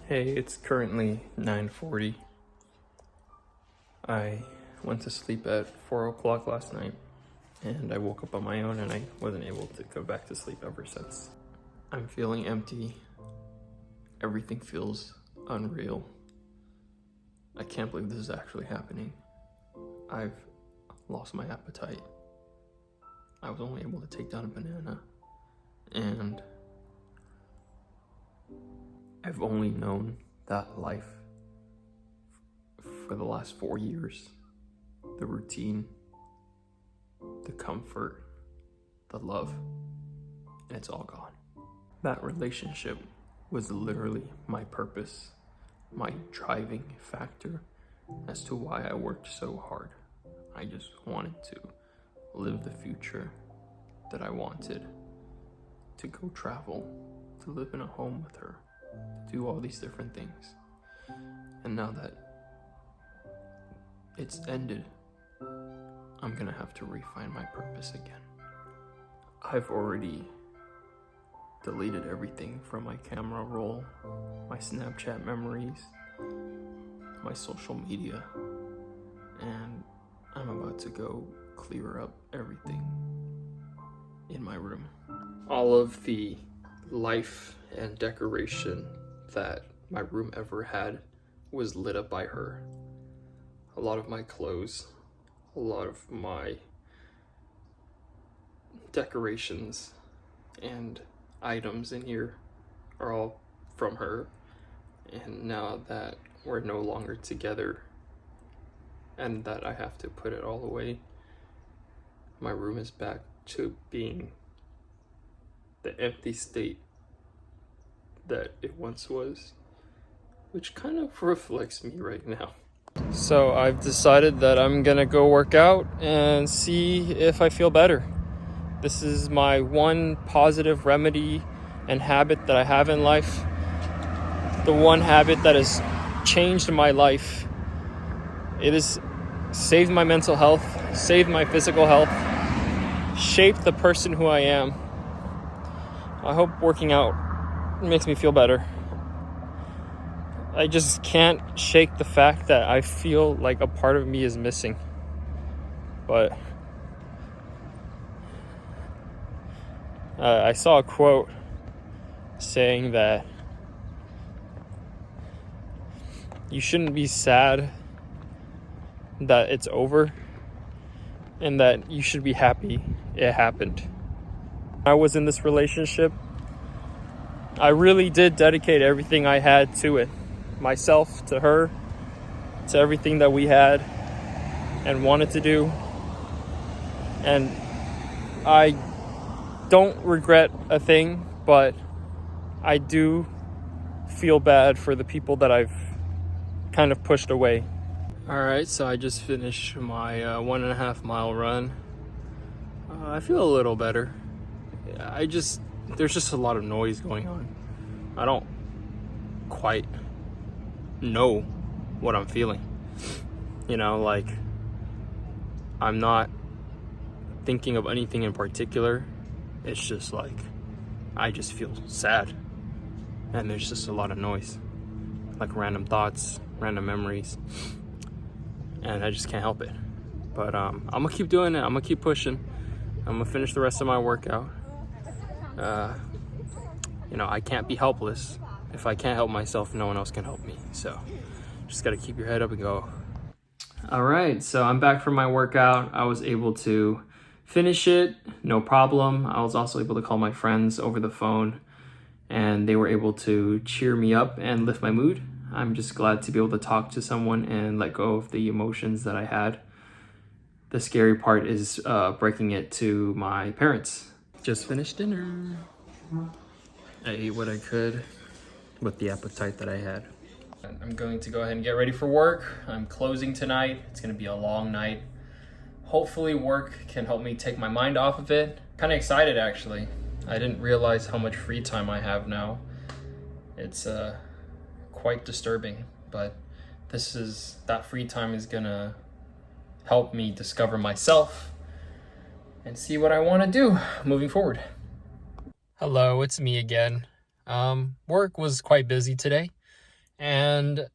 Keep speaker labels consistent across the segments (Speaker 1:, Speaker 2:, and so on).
Speaker 1: Hey, it's currently 9:40. I went to sleep at 4 o'clock last night, and I woke up on my own and I wasn't able to go back to sleep ever since. I'm feeling empty. Everything feels unreal. I can't believe this is actually happening. I've lost my appetite. I was only able to take down a banana, and I've only known that life for the last 4 years. The routine, the comfort, the love, and it's all gone. That relationship was literally my purpose, my driving factor as to why I worked so hard. I just wanted to live the future that I wanted, to go travel, to live in a home with her, to do all these different things. And now that it's ended, I'm gonna have to refine my purpose again. I've already deleted everything from my camera roll, my Snapchat memories, my social media, and I'm about to go clear up everything in my room. All of the life and decoration that my room ever had was lit up by her. A lot of my clothes, a lot of my decorations and items in here are all from her. And now that we're no longer together and that I have to put it all away, my room is back to being the empty state that it once was, which kind of reflects me right now. So I've decided that I'm gonna go work out and see if I feel better. This is my one positive remedy and habit that I have in life. The one habit that has changed my life. It has saved my mental health, saved my physical health, shaped the person who I am. I hope working out makes me feel better. I just can't shake the fact that I feel like a part of me is missing. But I saw a quote saying that you shouldn't be sad that it's over, and that you should be happy it happened. I was in this relationship. I really did dedicate everything I had to it. Myself, to her, to everything that we had and wanted to do. And I don't regret a thing, but I do feel bad for the people that I've kind of pushed away. All right, so I just finished my 1.5 mile run. I feel a little better. There's just a lot of noise going on. I don't quite know what I'm feeling. Like, I'm not thinking of anything in particular. It's just like, I just feel sad. And there's just a lot of noise. Like random thoughts, random memories. And I just can't help it. But I'm gonna keep doing it. I'm gonna keep pushing. I'm gonna finish the rest of my workout. I can't be helpless. If I can't help myself, no one else can help me. So just gotta keep your head up and go. All right, so I'm back from my workout. I was able to finish it, no problem. I was also able to call my friends over the phone, and they were able to cheer me up and lift my mood. I'm just glad to be able to talk to someone and let go of the emotions that I had. The scary part is breaking it to my parents. Just finished dinner. I ate what I could with the appetite that I had. I'm going to go ahead and get ready for work. I'm closing tonight. It's gonna be a long night. Hopefully work can help me take my mind off of it. Kind of excited, actually. I didn't realize how much free time I have now. It's quite disturbing, but that free time is gonna help me discover myself and see what I want to do moving forward. Hello, it's me again. Work was quite busy today. And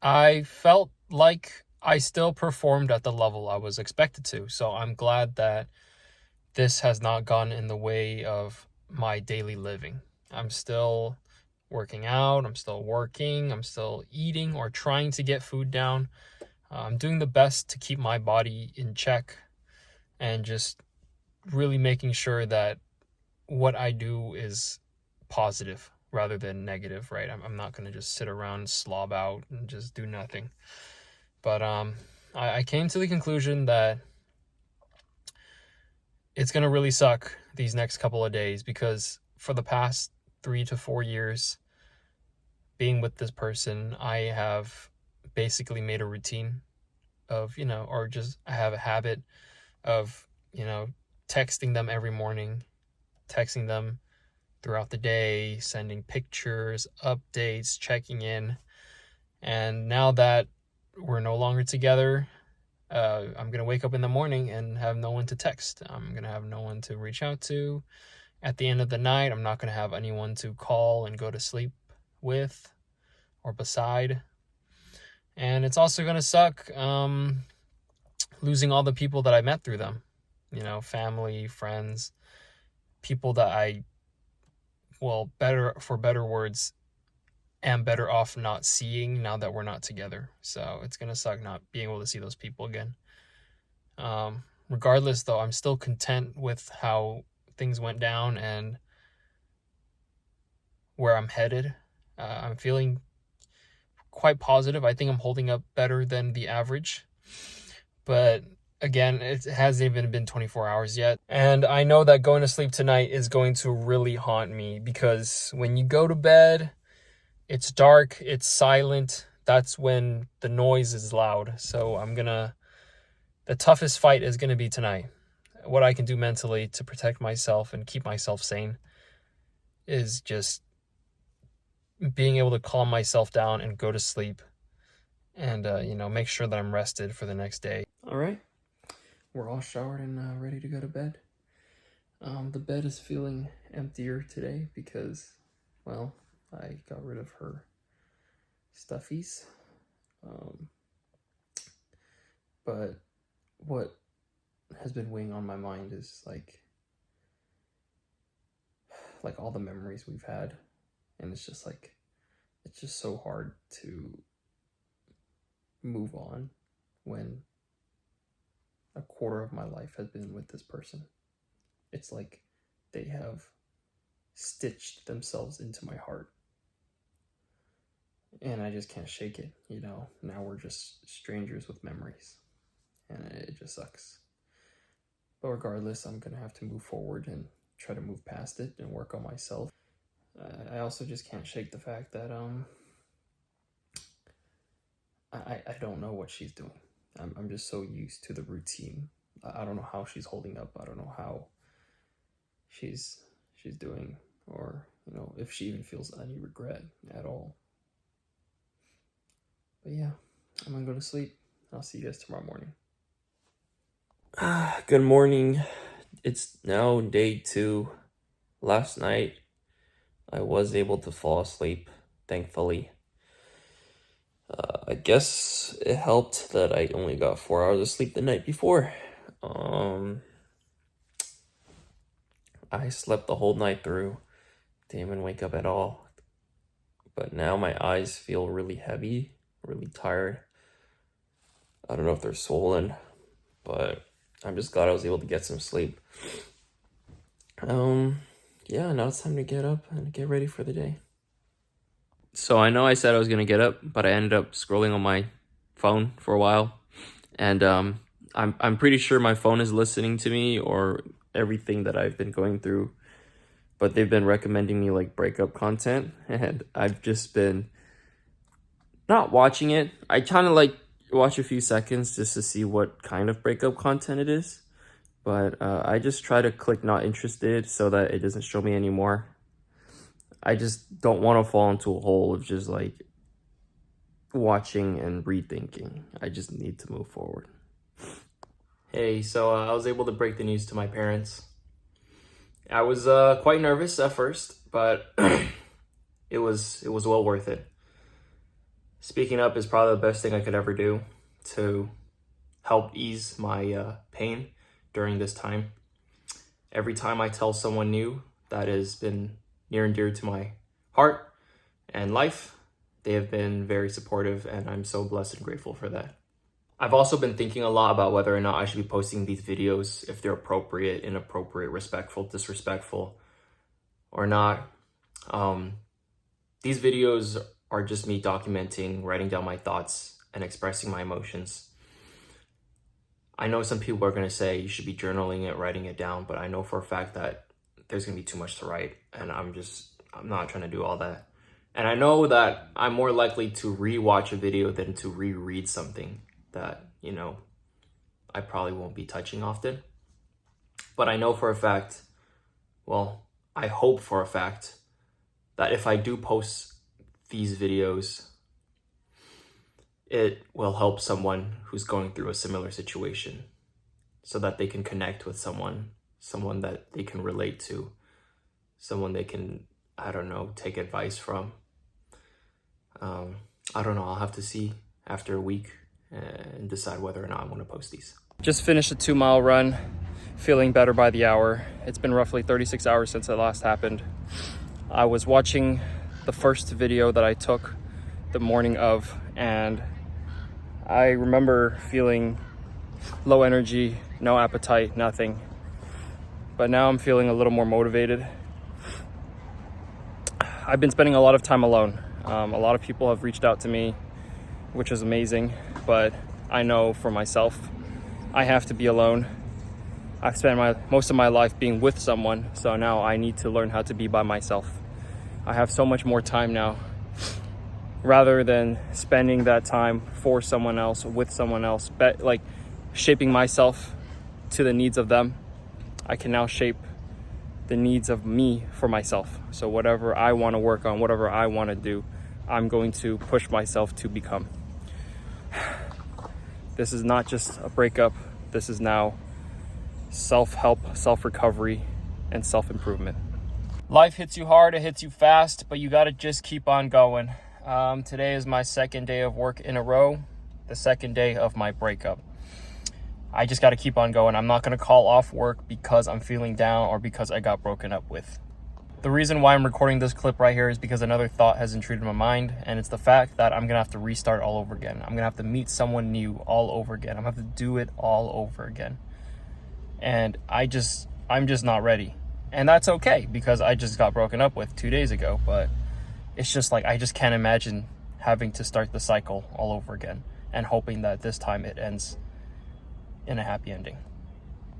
Speaker 1: I felt like I still performed at the level I was expected to. So I'm glad that this has not gone in the way of my daily living. I'm still working out, I'm still working, I'm still eating or trying to get food down. I'm doing the best to keep my body in check and just really making sure that what I do is positive rather than negative, right? I'm not going to just sit around, slob out, and just do nothing. But I came to the conclusion that it's going to really suck these next couple of days, because for the past 3 to 4 years being with this person, I have basically made a routine of, or just I have a habit of, texting them every morning, texting them throughout the day, sending pictures, updates, checking in. And now that we're no longer together, I'm going to wake up in the morning and have no one to text. I'm going to have no one to reach out to. At the end of the night, I'm not going to have anyone to call and go to sleep with or beside. And it's also going to suck losing all the people that I met through them. Family, friends, people that I, for better words, am better off not seeing now that we're not together. So it's going to suck not being able to see those people again. Regardless, though, I'm still content with how things went down and where I'm headed. I'm feeling quite positive. I think I'm holding up better than the average. But again, it hasn't even been 24 hours yet. And I know that going to sleep tonight is going to really haunt me, because when you go to bed, it's dark, it's silent. That's when the noise is loud. So the toughest fight is going to be tonight. What I can do mentally to protect myself and keep myself sane is just being able to calm myself down and go to sleep and, make sure that I'm rested for the next day. All right. We're all showered and ready to go to bed. The bed is feeling emptier today because, I got rid of her stuffies. But what has been weighing on my mind is like all the memories we've had. And it's just so hard to move on when a quarter of my life has been with this person. It's like they have stitched themselves into my heart. And I just can't shake it, Now we're just strangers with memories. And it just sucks. But regardless, I'm going to have to move forward and try to move past it and work on myself. I also just can't shake the fact that I don't know what she's doing. I'm just so used to the routine. I don't know how she's holding up. I don't know how she's doing, or if she even feels any regret at all. But yeah, I'm gonna go to sleep. I'll see you guys tomorrow morning. Good morning. It's now day 2. Last night, I was able to fall asleep, thankfully. I guess it helped that I only got 4 hours of sleep the night before. I slept the whole night through. Didn't even wake up at all. But now my eyes feel really heavy, really tired. I don't know if they're swollen, but I'm just glad I was able to get some sleep. Yeah, now it's time to get up and get ready for the day. So I know I said I was going to get up, but I ended up scrolling on my phone for a while. And I'm pretty sure my phone is listening to me or everything that I've been going through. But they've been recommending me like breakup content. And I've just been not watching it. I kind of like watch a few seconds just to see what kind of breakup content it is. But I just try to click not interested so that it doesn't show me anymore. I just don't want to fall into a hole of just like watching and rethinking. I just need to move forward. Hey, so I was able to break the news to my parents. I was quite nervous at first, but it was well worth it. Speaking up is probably the best thing I could ever do to help ease my pain during this time. Every time I tell someone new that has been near and dear to my heart and life, they have been very supportive, and I'm so blessed and grateful for that. I've also been thinking a lot about whether or not I should be posting these videos, if they're appropriate, inappropriate, respectful, disrespectful, or not. These videos are just me documenting, writing down my thoughts, and expressing my emotions. I know some people are going to say you should be journaling it, writing it down, but I know for a fact that there's going to be too much to write, and I'm not trying to do all that. And I know that I'm more likely to rewatch a video than to reread something that, I probably won't be touching often. But I know for a fact, I hope for a fact that if I do post these videos, it will help someone who's going through a similar situation so that they can connect with someone that they can relate to, someone they can, take advice from. I don't know, I'll have to see after a week and decide whether or not I want to post these. Just finished a 2-mile run, feeling better by the hour. It's been roughly 36 hours since it last happened. I was watching the first video that I took the morning of, and I remember feeling low energy, no appetite, nothing. But now I'm feeling a little more motivated. I've been spending a lot of time alone. A lot of people have reached out to me, which is amazing, but I know for myself, I have to be alone. I've spent most of my life being with someone, so now I need to learn how to be by myself. I have so much more time now. Rather than spending that time for someone else, with someone else, shaping myself to the needs of them, I can now shape the needs of me for myself. So whatever I want to work on, whatever I want to do, I'm going to push myself to become. This is not just a breakup. This is now self-help, self-recovery, and self-improvement. Life hits you hard, it hits you fast, but you got to just keep on going. Today is my second day of work in a row, the second day of my breakup. I just got to keep on going. I'm not going to call off work because I'm feeling down or because I got broken up with. The reason why I'm recording this clip right here is because another thought has intruded my mind, and it's the fact that I'm going to have to restart all over again. I'm going to have to meet someone new all over again. I'm going to have to do it all over again. And I'm just not ready. And that's okay because I just got broken up with 2 days ago, but it's just like I just can't imagine having to start the cycle all over again and hoping that this time it ends in a happy ending.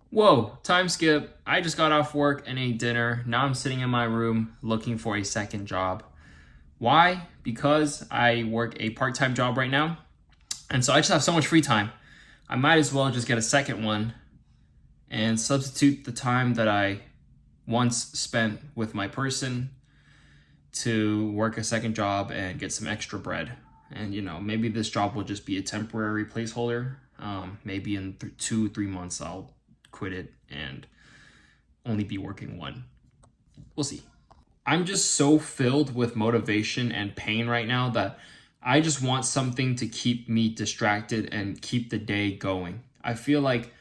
Speaker 1: Whoa, time skip. I just got off work and ate dinner. Now I'm sitting in my room looking for a second job. Why? Because I work a part-time job right now. And so I just have so much free time. I might as well just get a second one and substitute the time that I once spent with my person to work a second job and get some extra bread. And maybe this job will just be a temporary placeholder. Maybe in 2-3 months I'll quit it and only be working one. We'll see. I'm just so filled with motivation and pain right now that I just want something to keep me distracted and keep the day going. I feel like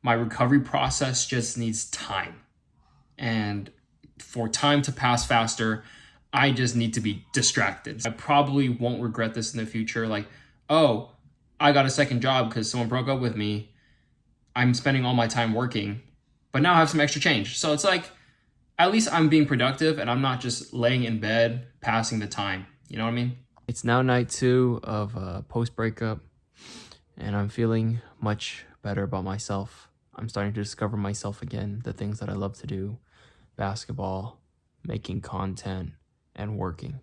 Speaker 1: my recovery process just needs time. And for time to pass faster, I just need to be distracted. I probably won't regret this in the future. Like, oh, I got a second job because someone broke up with me. I'm spending all my time working, but now I have some extra change. So it's like, at least I'm being productive and I'm not just laying in bed, passing the time. You know what I mean? It's now night 2 of post-breakup, and I'm feeling much better about myself. I'm starting to discover myself again, the things that I love to do: basketball, making content, and working.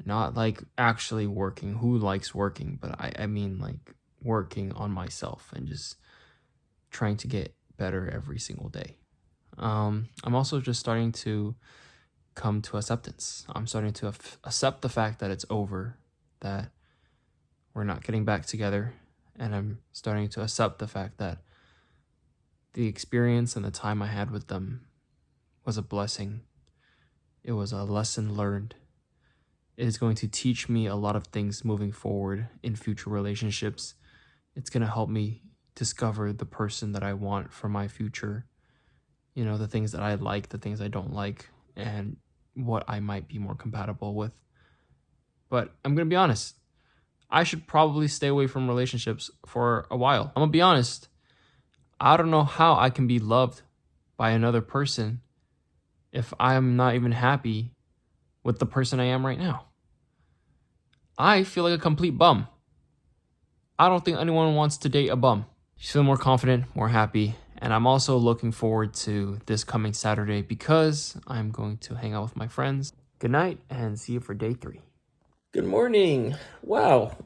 Speaker 1: Not like actually working. Who likes working? But I mean like working on myself and just trying to get better every single day. I'm also just starting to come to acceptance. I'm starting to accept the fact that it's over, that we're not getting back together, and I'm starting to accept the fact that the experience and the time I had with them was a blessing. It was a lesson learned. is going to teach me a lot of things moving forward in future relationships. It's going to help me discover the person that I want for my future. You know, the things that I like, the things I don't like, and what I might be more compatible with. But I'm going to be honest. I should probably stay away from relationships for a while. I'm going to be honest. I don't know how I can be loved by another person if I'm not even happy with the person I am right now. I feel like a complete bum. I don't think anyone wants to date a bum. You feel more confident, more happy, and I'm also looking forward to this coming Saturday because I'm going to hang out with my friends. Good night, and see you for day 3.
Speaker 2: Good morning. Wow.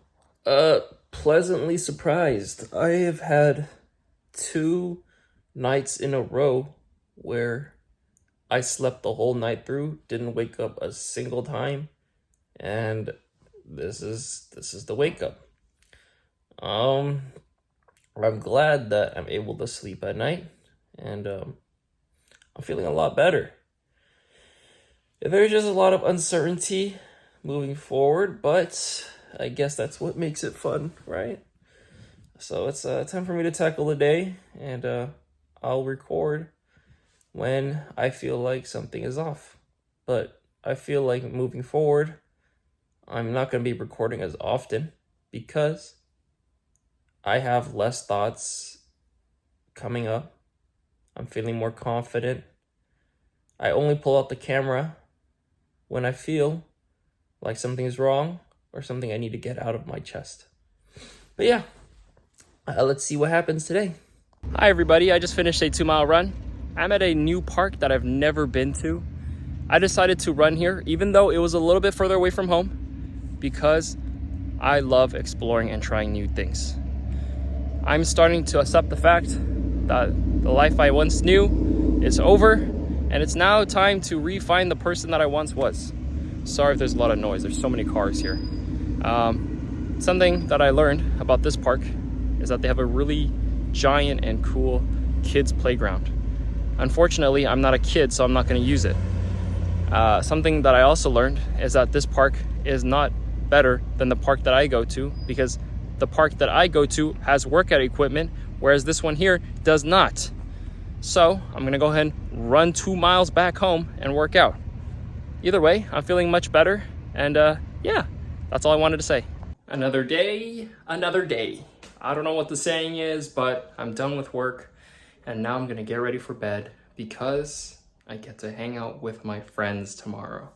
Speaker 2: Pleasantly surprised. I have had 2 nights in a row where I slept the whole night through, didn't wake up a single time, and this is the wake up. I'm glad that I'm able to sleep at night, and I'm feeling a lot better. There's just a lot of uncertainty moving forward, but I guess that's what makes it fun, right? So it's time for me to tackle the day, and I'll record when I feel like something is off. But I feel like moving forward, I'm not going to be recording as often because I have less thoughts coming up. I'm feeling more confident. I only pull out the camera when I feel like something's wrong or something I need to get out of my chest. But yeah, let's see what happens today.
Speaker 1: Hi everybody, I just finished a 2-mile run. I'm at a new park that I've never been to. I decided to run here even though it was a little bit further away from home because I love exploring and trying new things. I'm starting to accept the fact that the life I once knew is over and it's now time to re-find the person that I once was. Sorry if there's a lot of noise, there's so many cars here. Something that I learned about this park is that they have a really giant and cool kids playground. Unfortunately, I'm not a kid, so I'm not going to use it. Something that I also learned is that this park is not better than the park that I go to because the park that I go to has workout equipment, whereas this one here does not. So I'm going to go ahead and run 2 miles back home and work out. Either way, I'm feeling much better, and yeah, that's all I wanted to say. Another day, another day. I don't know what the saying is, but I'm done with work, and now I'm gonna get ready for bed because I get to hang out with my friends tomorrow.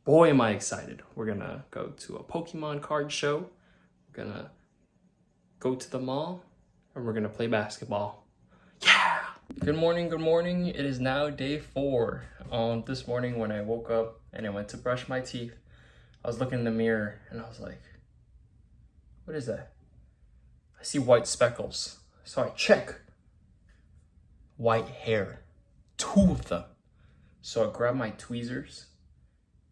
Speaker 1: Boy, am I excited. We're gonna go to a Pokemon card show, we're gonna go to the mall, and we're gonna play basketball. Yeah! Good morning, good morning. It is now day 4. This morning when I woke up and I went to brush my teeth, I was looking in the mirror and I was like, what is that? I see white speckles. So I check. White hair. 2 of them. So I grab my tweezers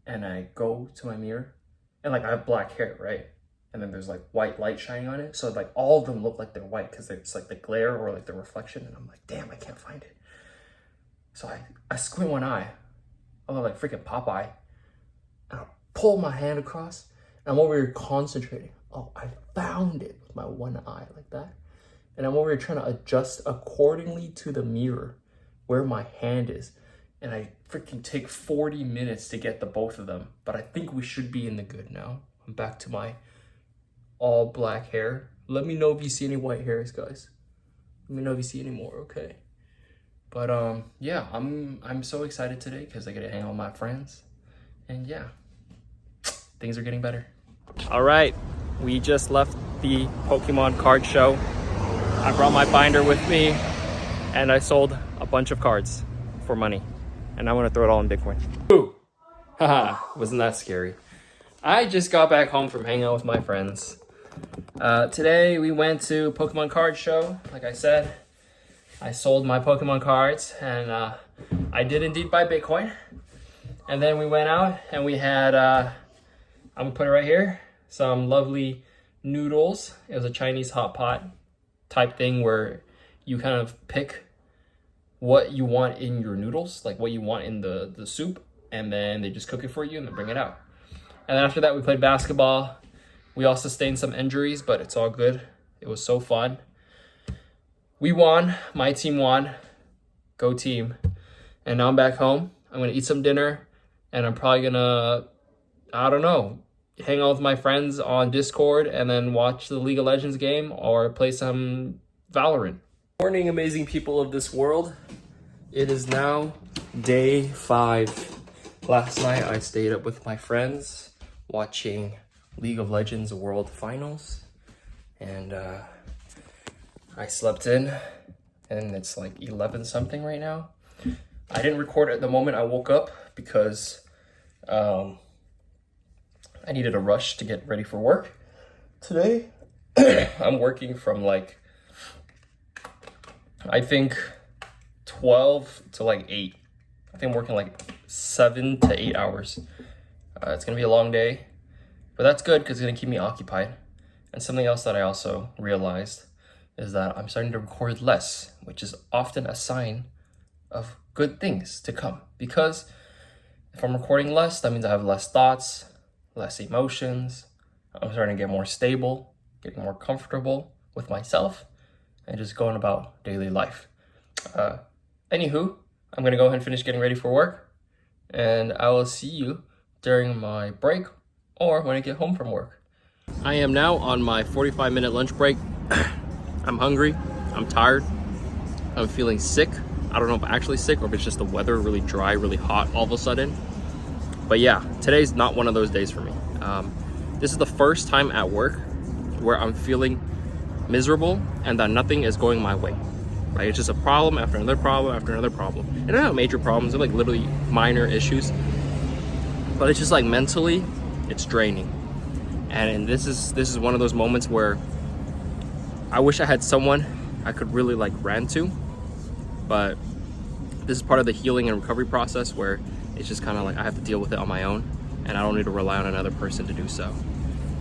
Speaker 1: and I go to my mirror and like I have black hair, right? And then there's like white light shining on it. So like all of them look like they're white because it's like the glare or like the reflection. And I'm like, damn, I can't find it. So I squint one eye. I look like freaking Popeye. And I pull my hand across and I'm over here concentrating. Oh, I found it with my one eye like that. And I'm over here trying to adjust accordingly to the mirror where my hand is. And I freaking take 40 minutes to get the both of them. But I think we should be in the good now. I'm back to my all black hair. Let me know if you see any white hairs, guys. Let me know if you see any more, okay? But yeah, I'm so excited today because I get to hang out with my friends. And yeah, things are getting better. All right, we just left the Pokemon card show. I brought my binder with me and I sold a bunch of cards for money. And I'm gonna throw it all in Bitcoin. Ooh, haha, wasn't that scary? I just got back home from hanging out with my friends. Today we went to Pokemon card show. Like I said, I sold my Pokemon cards and I did indeed buy Bitcoin. And then we went out and we had, I'm gonna put it right here, some lovely noodles. It was a Chinese hot pot type thing where you kind of pick what you want in your noodles, like what you want in the soup, and then they just cook it for you and then bring it out. And then after that, we played basketball. We all sustained some injuries, but it's all good. It was so fun. We won. My team won. Go team. And now I'm back home. I'm going to eat some dinner. And I'm probably going to, I don't know, hang out with my friends on Discord and then watch the League of Legends game or play some Valorant.
Speaker 2: Morning, amazing people of this world. It is now day 5. Last night I stayed up with my friends watching League of Legends World Finals, and I slept in, and it's like 11 something right now. I didn't record at the moment I woke up because I needed a rush to get ready for work today. I'm working from like, I think 12 to like 8. I think I'm working like 7 to 8 hours. It's gonna be a long day, but that's good because it's gonna keep me occupied. And something else that I also realized is that I'm starting to record less, which is often a sign of good things to come. Because if I'm recording less, that means I have less thoughts, less emotions. I'm starting to get more stable, getting more comfortable with myself, and just going about daily life. Anywho, I'm gonna go ahead and finish getting ready for work, and I will see you during my break or when I get home from work. I am now on my 45-minute lunch break. I'm hungry, I'm tired, I'm feeling sick. I don't know if I'm actually sick or if it's just the weather really dry, really hot all of a sudden. But yeah, today's not one of those days for me. This is the first time at work where I'm feeling miserable and that nothing is going my way. Right? It's just a problem after another problem after another problem. And they're not major problems, they're like literally minor issues. But it's just like mentally, it's draining. And this is one of those moments where I wish I had someone I could really like rant to. But this is part of the healing and recovery process where it's just kind of like I have to deal with it on my own and I don't need to rely on another person to do so.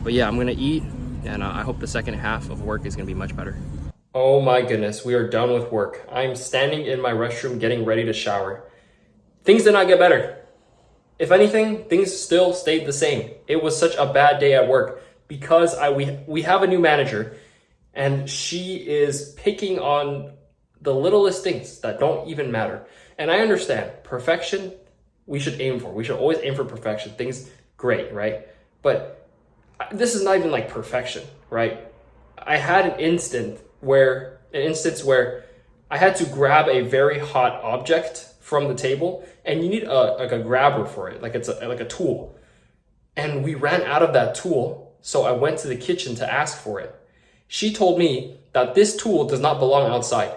Speaker 2: But yeah, I'm gonna eat, and I hope the second half of work is gonna be much better. Oh my goodness, we are done with work. I'm standing in my restroom getting ready to shower. Things did not get better. If anything, things still stayed the same. It was such a bad day at work because we have a new manager and she is picking on the littlest things that don't even matter. And I understand perfection, we should aim for. We should always aim for perfection. Things great, right? But this is not even like perfection, right? I had an instance where I had to grab a very hot object from the table, and you need a grabber for it, like it's like a tool. And we ran out of that tool, so I went to the kitchen to ask for it. She told me that this tool does not belong outside.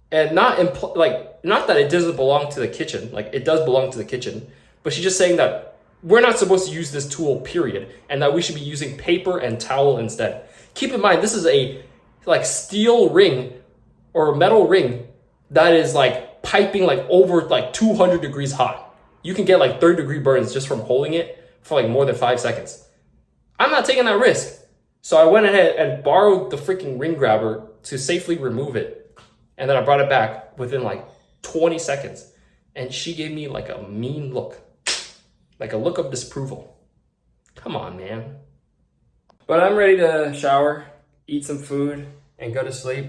Speaker 2: And not that it doesn't belong to the kitchen, like it does belong to the kitchen, but she's just saying that we're not supposed to use this tool, period, and that we should be using paper and towel instead. Keep in mind, this is a like steel ring or a metal ring that is like piping like over like 200 degrees hot. You can get like 3rd-degree burns just from holding it for like more than 5 seconds. I'm not taking that risk. So I went ahead and borrowed the freaking ring grabber to safely remove it. And then I brought it back within like 20 seconds. And she gave me like a mean look. Like a look of disapproval. Come on, man. But I'm ready to shower, eat some food, and go to sleep.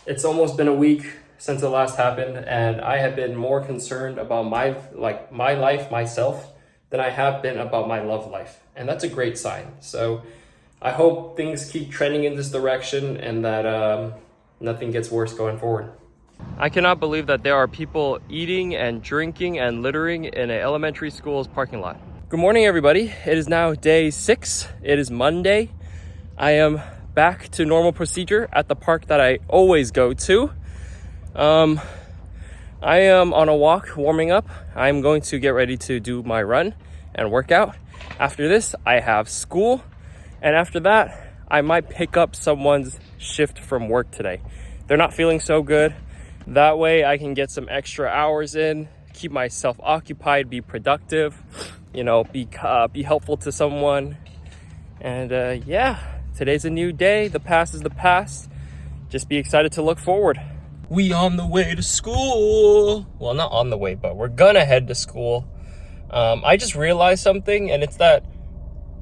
Speaker 2: It's almost been a week since it last happened, and I have been more concerned about my life, myself, than I have been about my love life. And that's a great sign. So I hope things keep trending in this direction and that nothing gets worse going forward. I cannot believe that there are people eating and drinking and littering in an elementary school's parking lot. Good morning, everybody. It is now day 6. It is Monday. I am back to normal procedure at the park that I always go to. I am on a walk warming up. I'm going to get ready to do my run and workout. After this, I have school. And after that, I might pick up someone's shift from work today. They're not feeling so good. That way I can get some extra hours in, keep myself occupied, be productive, you know, be helpful to someone. And yeah, today's a new day. The past is the past. Just be excited to look forward. We on the way to school. Well, not on the way, but we're gonna head to school.
Speaker 1: I just realized something, and it's that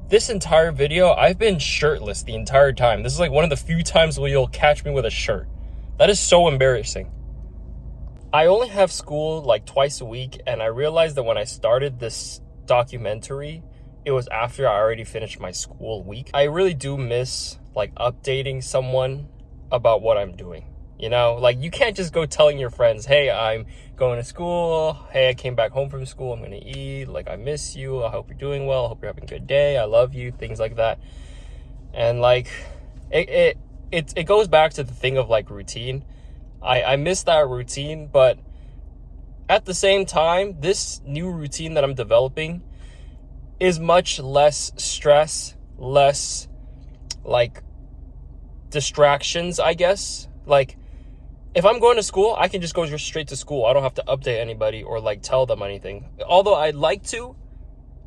Speaker 1: this entire video, I've been shirtless the entire time. This is like one of the few times where you'll catch me with a shirt. That is so embarrassing. I only have school like twice a week, and I realized that when I started this documentary, it was after I already finished my school week. I really do miss like updating someone about what I'm doing. You know, like you can't just go telling your friends, hey, I'm going to school. Hey, I came back home from school. I'm going to eat. Like, I miss you. I hope you're doing well. I hope you're having a good day. I love you. Things like that. And like, it goes back to the thing of like routine. I miss that routine, but at the same time, this new routine that I'm developing is much less stress, less like distractions, I guess. Like, if I'm going to school, I can just go straight to school. I don't have to update anybody or like tell them anything. Although I'd like to,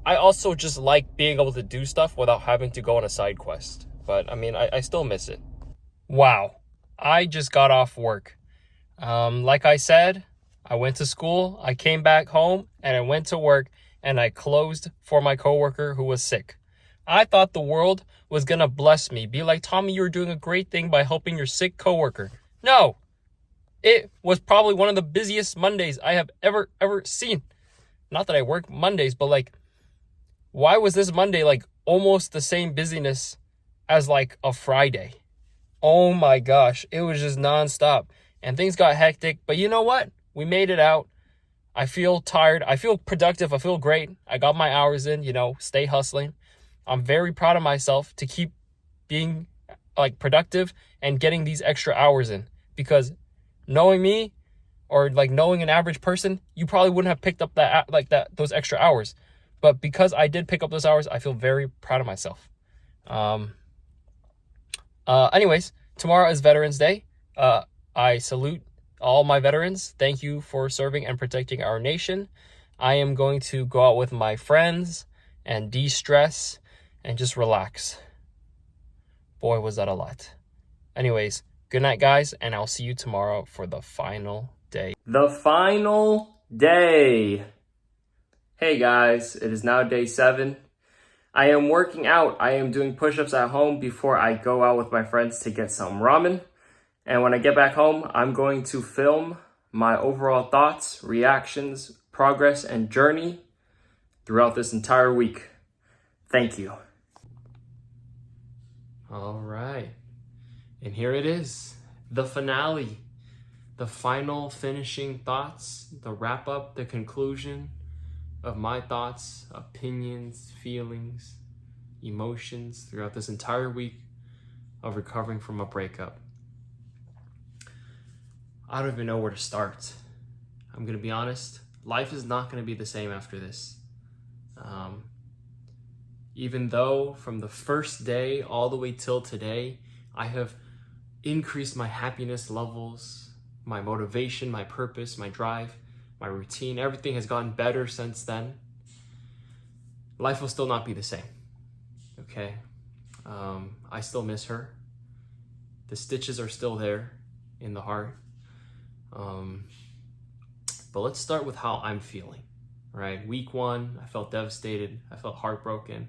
Speaker 1: I also just like being able to do stuff without having to go on a side quest. But I mean, I still miss it. Wow. I just got off work. Like I said, I went to school, I came back home, and I went to work, and I closed for my coworker who was sick. I thought the world was gonna bless me, be like, Tommy, you're doing a great thing by helping your sick coworker. No. It was probably one of the busiest Mondays I have ever seen. Not that I work Mondays, but like, why was this Monday like almost the same busyness as like a Friday? Oh my gosh, it was just nonstop. And things got hectic, but you know what? We made it out. I feel tired. I feel productive. I feel great. I got my hours in, stay hustling. I'm very proud of myself to keep being like productive and getting these extra hours in, because knowing me, or like knowing an average person, you probably wouldn't have picked up those extra hours. But because I did pick up those hours, I feel very proud of myself. Anyways, tomorrow is Veterans Day. I salute all my veterans. Thank you for serving and protecting our nation. I am going to go out with my friends and de-stress and just relax. Boy, was that a lot. Anyways, good night, guys, and I'll see you tomorrow for the final day. The final day. Hey, guys, it is now day 7. I am working out. I am doing push-ups at home before I go out with my friends to get some ramen. And when I get back home, I'm going to film my overall thoughts, reactions, progress, and journey throughout this entire week. Thank you. All right. And here it is, the finale, the final finishing thoughts, the wrap up, the conclusion of my thoughts, opinions, feelings, emotions throughout this entire week of recovering from a breakup. I don't even know where to start. I'm going to be honest, life is not going to be the same after this. Even though from the first day all the way till today, I have increased my happiness levels, my motivation, my purpose, my drive, my routine, everything has gotten better since then. Life will still not be the same, okay? I still miss her. The stitches are still there in the heart. But let's start with how I'm feeling, right? Week 1, I felt devastated. I felt heartbroken.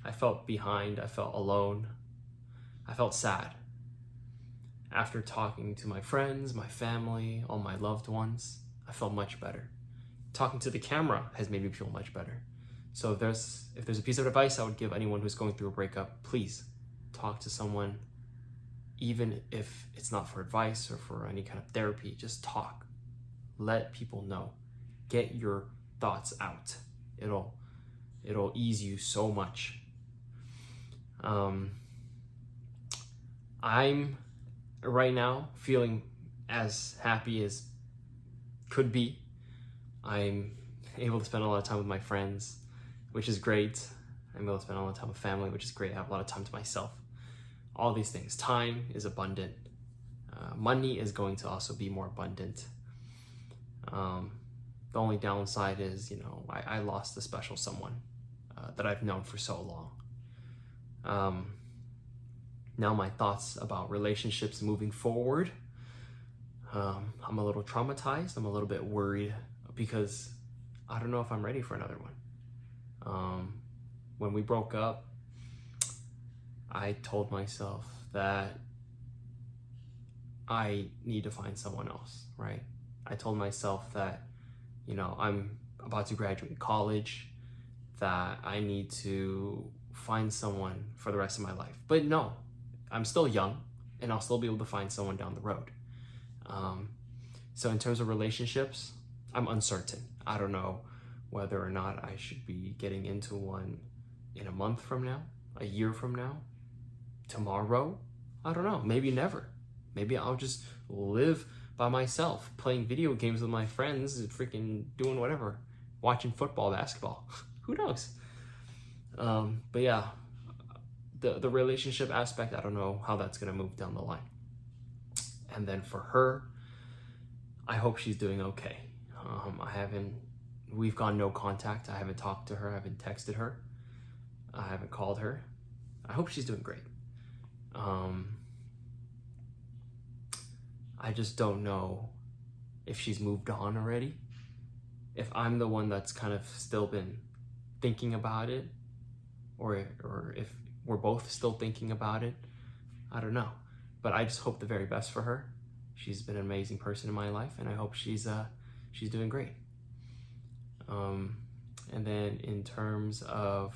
Speaker 1: I felt behind. I felt alone. I felt sad. After talking to my friends, my family, all my loved ones, I felt much better. Talking to the camera has made me feel much better. So if there's a piece of advice I would give anyone who's going through a breakup, please talk to someone. Even if it's not for advice or for any kind of therapy, just talk. Let people know. Get your thoughts out. It'll ease you so much. I'm right now feeling as happy as could be. I'm able to spend a lot of time with my friends, which is great. I'm able to spend a lot of time with family, which is great. I have a lot of time to myself. All these things. Time is abundant. Money is going to also be more abundant. The only downside is, I lost a special someone that I've known for so long. Now my thoughts about relationships moving forward. I'm a little traumatized. I'm a little bit worried because I don't know if I'm ready for another one.
Speaker 2: When we broke up, I told myself that I need to find someone else, right? I told myself that, you know, I'm about to graduate college, that I need to find someone for the rest of my life. But no, I'm still young and I'll still be able to find someone down the road. So in terms of relationships, I'm uncertain. I don't know whether or not I should be getting into one in a month from now, a year from now, tomorrow. I don't know, maybe never. Maybe I'll just live by myself, playing video games with my friends, freaking doing whatever, watching football, basketball. Who knows? But yeah, the relationship aspect, I don't know how that's gonna move down the line. And then for her, I hope she's doing okay. We've gone no contact. I haven't talked to her, I haven't texted her, I haven't called her. I hope she's doing great. I just don't know if she's moved on already, if I'm the one that's kind of still been thinking about it, or if we're both still thinking about it. I don't know, but I just hope the very best for her. She's been an amazing person in my life, and I hope she's doing great. And then in terms of,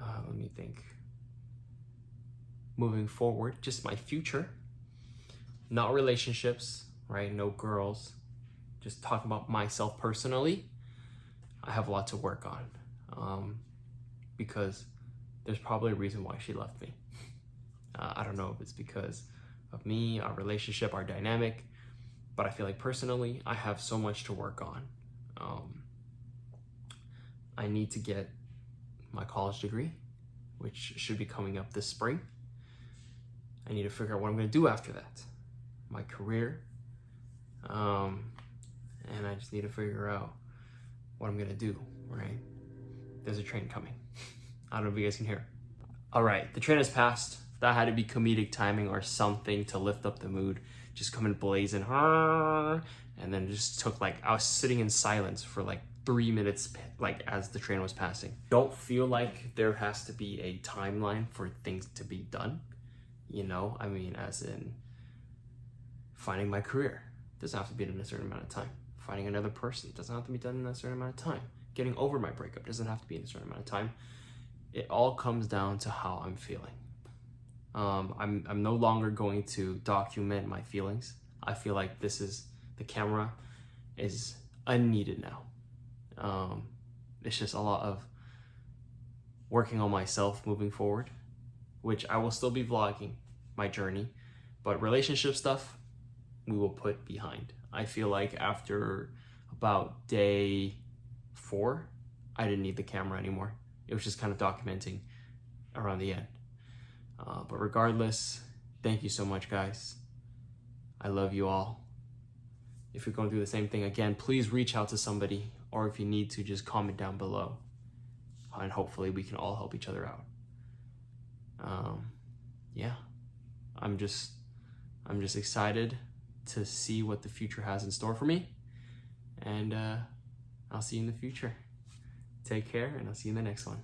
Speaker 2: let me think, moving forward, just my future, not relationships, right? No girls, just talking about myself personally. I have a lot to work on, because there's probably a reason why she left me. I don't know if it's because of me, our relationship, our dynamic, but I feel like personally, I have so much to work on. I need to get my college degree, which should be coming up this spring. I need to figure out what I'm gonna do after that, my career, and I just need to figure out what I'm gonna do, right? There's a train coming. I don't know if you guys can hear. All right, the train has passed. That had to be comedic timing or something to lift up the mood. Just coming blazing, and then just took I was sitting in silence for 3 minutes, as the train was passing. Don't feel like there has to be a timeline for things to be done. You know, I mean, as in finding my career doesn't have to be done in a certain amount of time. Finding another person doesn't have to be done in a certain amount of time. Getting over my breakup doesn't have to be in a certain amount of time. It all comes down to how I'm feeling. I'm no longer going to document my feelings. I feel like the camera is unneeded now. It's just a lot of working on myself moving forward, which I will still be vlogging my journey, but relationship stuff we will put behind. I feel like after about day 4, I didn't need the camera anymore. It was just kind of documenting around the end. But regardless, thank you so much, guys. I love you all. If you're going through the same thing, again, please reach out to somebody, or if you need to, just comment down below, and hopefully we can all help each other out. Yeah, I'm just excited to see what the future has in store for me, and I'll see you in the future. Take care, and I'll see you in the next one.